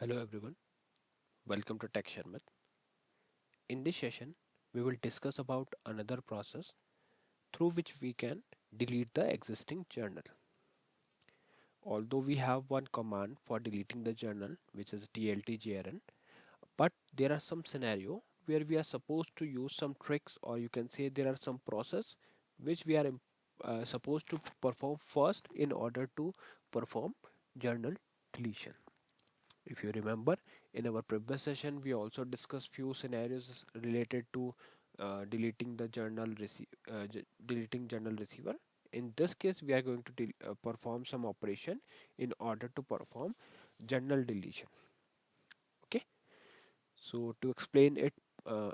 Hello everyone, welcome to Tech Sharmit. In this session, we will discuss about another process through which we can delete the existing journal. Although we have one command for deleting the journal, which is DLTJRN, but there are some scenario where we are supposed to use some tricks, or you can say there are some process which we are supposed to perform first in order to perform journal deletion. If you remember, in our previous session, we also discussed few scenarios related to deleting journal receiver. In this case, we are going to perform some operation in order to perform journal deletion. Okay, so to explain it uh,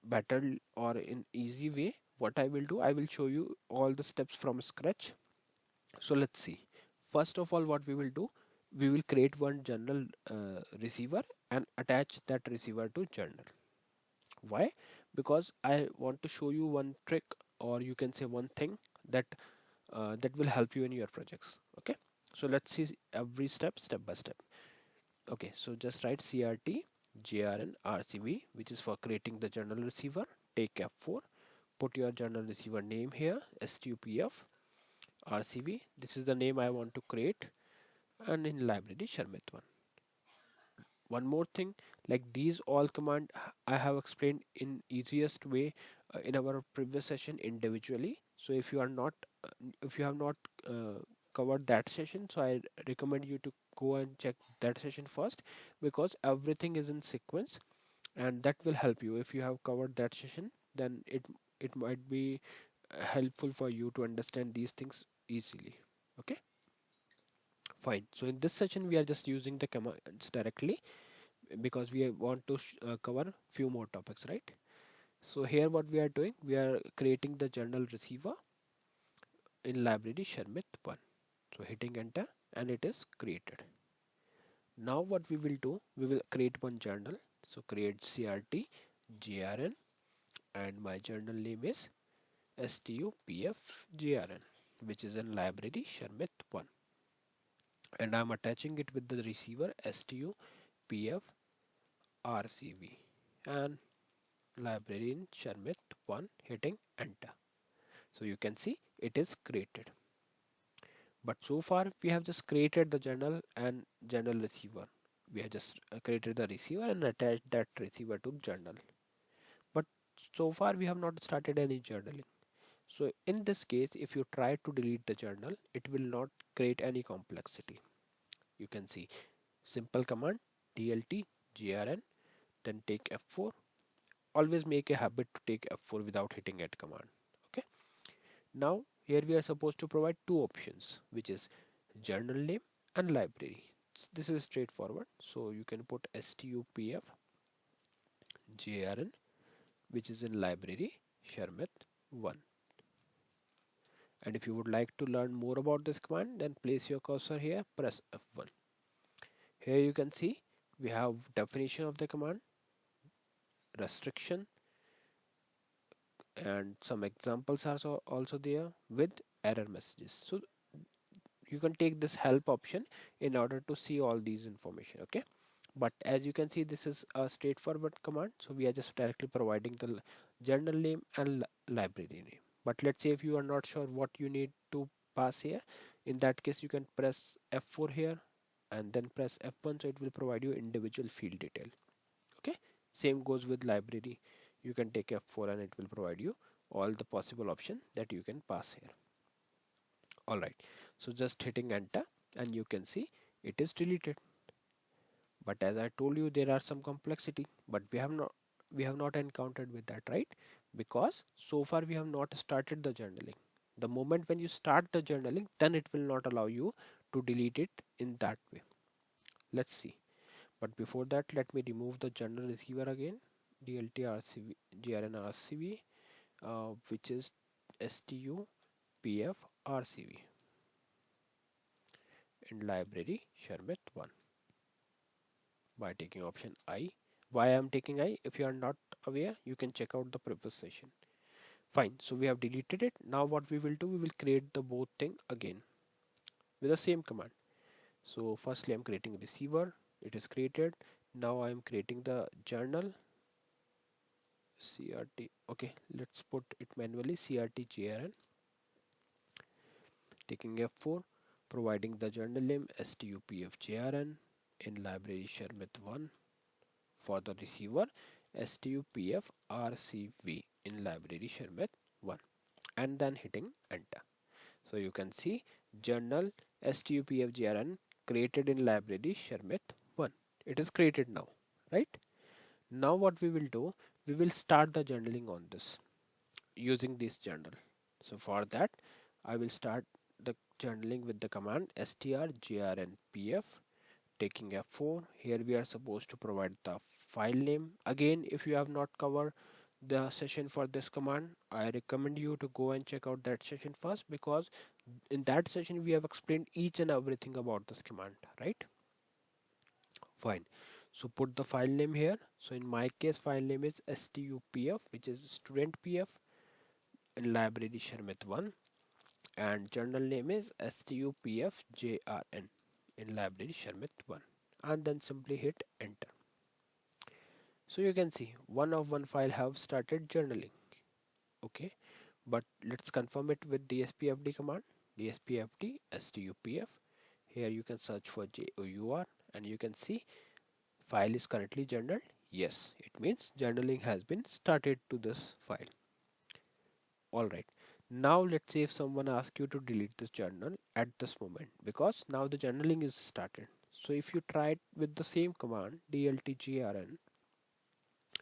better or in easy way, what I will do, I will show you all the steps from scratch. So let's see. First of all, what we will do, we will create one journal receiver and attach that receiver to journal. Why? Because I want to show you one trick, or you can say one thing that that will help you in your projects. Okay, so let's see every step by step. Okay, so just write crt which is for creating the journal receiver. Take F4, put your journal receiver name here, stupf rcv. This is the name I want to create, and in library Sharmit one more thing, like these all command I have explained in easiest way in our previous session individually. So if you are not if you have not covered that session, so I recommend you to go and check that session first, because everything is in sequence, and that will help you. If you have covered that session, then it might be helpful for you to understand these things easily. Okay, fine. So in this session we are just using the commands directly, because we want to cover few more topics, right? So here what we are doing, we are creating the journal receiver in library Sharmit 1. So hitting enter and it is created. Now what we will do, we will create one journal. So create CRT JRN, and my journal name is STUPFJRN, which is in library Sharmit 1, and I'm attaching it with the receiver STUPFRCV and library in Sharmit 1, hitting enter. So you can see it is created. But so far we have just created the journal and journal receiver. We have just created the receiver and attached that receiver to journal. But so far we have not started any journaling. So in this case, if you try to delete the journal, it will not create any complexity. You can see simple command DLTJRN, then take F4. Always make a habit to take F4 without hitting add command. Okay. Now here we are supposed to provide two options, which is journal name and library. This is straightforward. So you can put stupf JRN, which is in library Sharmit 1. And if you would like to learn more about this command, then place your cursor here, press F1. Here you can see we have definition of the command, restriction, and some examples are also there with error messages. So you can take this help option in order to see all these information. Okay, but as you can see, this is a straightforward command, so we are just directly providing the journal name and library name. But let's say if you are not sure what you need to pass here, in that case you can press F4 here and then press F1, so it will provide you individual field detail. Okay, same goes with library. You can take F4 and it will provide you all the possible option that you can pass here. Alright, so just hitting enter and you can see it is deleted. But as I told you, there are some complexity, but we have not encountered with that, right? Because so far we have not started the journaling. The moment when you start the journaling, then it will not allow you to delete it in that way. Let's see. But before that, let me remove the journal receiver again, DLTJRN which is STUPFRCV in library Sharmit 1, by taking option I. Why I am taking I? If you are not aware, you can check out the previous session. Fine, so we have deleted it. Now what we will do, we will create the both thing again with the same command. So firstly I'm creating receiver it is created. Now I am creating the journal crt. Okay, let's put it manually, CRTJRN, taking F4, providing the journal name STUPFJRN in library Sharmit1, for the receiver STUPFRCV in library Sharmit1, and then hitting enter. So you can see journal STUPFJRN created in library Sharmit1. It is created now, right? Now what we will do, we will start the journaling on this using this journal. So for that I will start the journaling with the command STRJRNPF, taking F4. Here we are supposed to provide the file name. Again, if you have not covered the session for this command, I recommend you to go and check out that session first, because in that session we have explained each and everything about this command, right? Fine. So put the file name here. So in my case file name is STUPF, which is student PF in library Sharmit1, and journal name is STUPFJRN in library Sharmit1, and then simply hit enter. So you can see one of one file have started journaling. Okay, but let's confirm it with DSPFD command, DSPFD STUPF. Here you can search for JOUR and you can see file is currently journaled. Yes, it means journaling has been started to this file. Alright, now let's say if someone asks you to delete this journal at this moment, because now the journaling is started. So if you try it with the same command DLTJRN,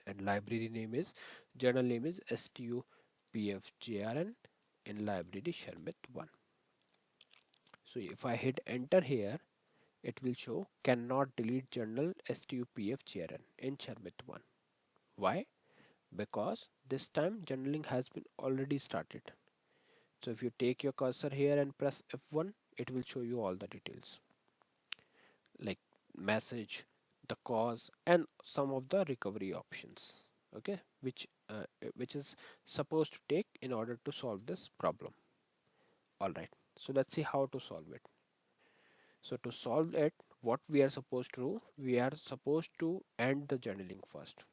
and library name is, journal name is STUPFJRN in library Sharmit1. So if I hit enter here, it will show cannot delete journal STUPFJRN in Sharmit1. Why? Because this time journaling has been already started. So if you take your cursor here and press F1, it will show you all the details, like message, the cause, and some of the recovery options, okay, which is supposed to take in order to solve this problem. Alright, so let's see how to solve it. So to solve it, what we are supposed to do, we are supposed to end the journaling first.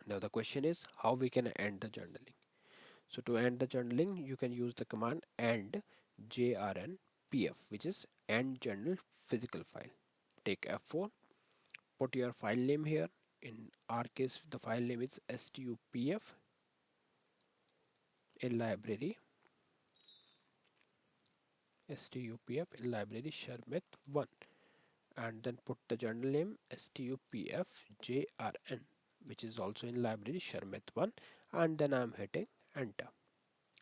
Now the question is how we can end the journaling. So to end the journaling, you can use the command end JRNPF, which is end journal physical file. Take F4, put your file name here. In our case, the file name is STUPF in library Sharmit1, and then put the journal name STUPFJRN, which is also in library Sharmit1, and then I'm hitting enter.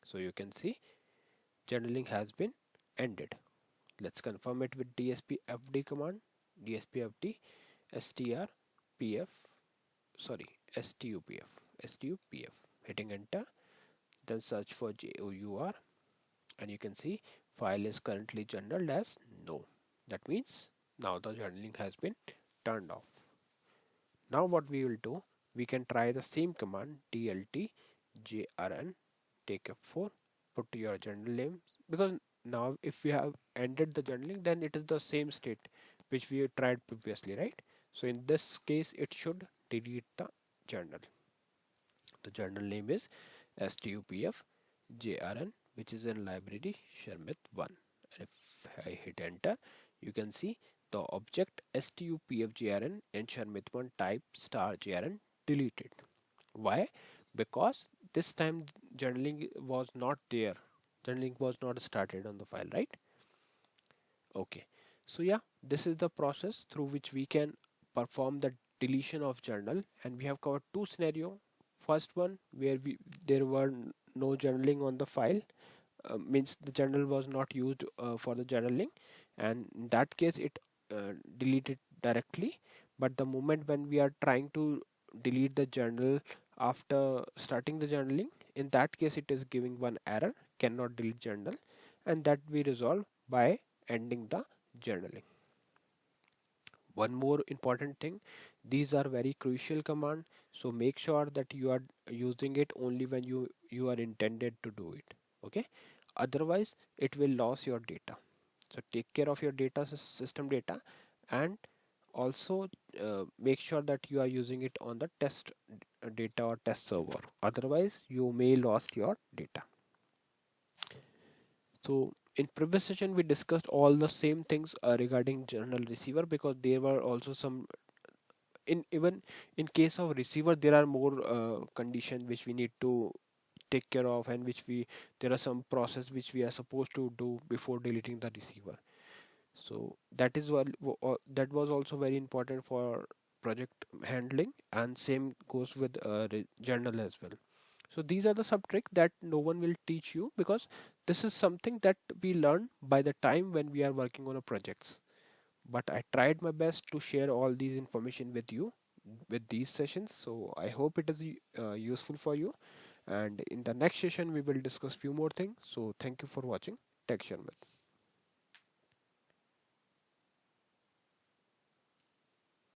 So you can see journaling has been ended. Let's confirm it with DSPFD command, DSPFD STUPF, hitting enter, then search for JOUR, and you can see file is currently journaled as no. That means now the journaling has been turned off. Now what we will do, we can try the same command DLTJRN, take F4, put your journal name, because now if we have ended the journaling, then it is the same state which we tried previously, right? So in this case it should delete the journal. The journal name is STUPFJRN, which is in library Sharmit1, and if I hit enter, you can see the object STUPFJRN in Sharmit1 type STRJRN deleted. Why? Because this time journaling was not there, journaling was not started on the file, right? Okay, so yeah, this is the process through which we can perform the deletion of journal, and we have covered two scenarios. First one where there were no journaling on the file, means the journal was not used for the journaling, and in that case it deleted directly. But the moment when we are trying to delete the journal after starting the journaling, in that case it is giving one error, cannot delete journal, and that we resolve by ending the journaling. One more important thing, these are very crucial command, so make sure that you are using it only when you are intended to do it, okay? Otherwise it will lose your data. So take care of your data, system data, and Also make sure that you are using it on the test data or test server, otherwise you may lost your data. So in previous session we discussed all the same things regarding journal receiver, because there were also some even in case of receiver there are more conditions which we need to take care of, and which we there are some process which we are supposed to do before deleting the receiver. So that is what that was also very important for project handling, and same goes with journal as well. So these are the sub trick that no one will teach you, because this is something that we learn by the time when we are working on a projects. But I tried my best to share all these information with you with these sessions, so I hope it is useful for you. And in the next session we will discuss few more things. So thank you for watching Tech Sharmit.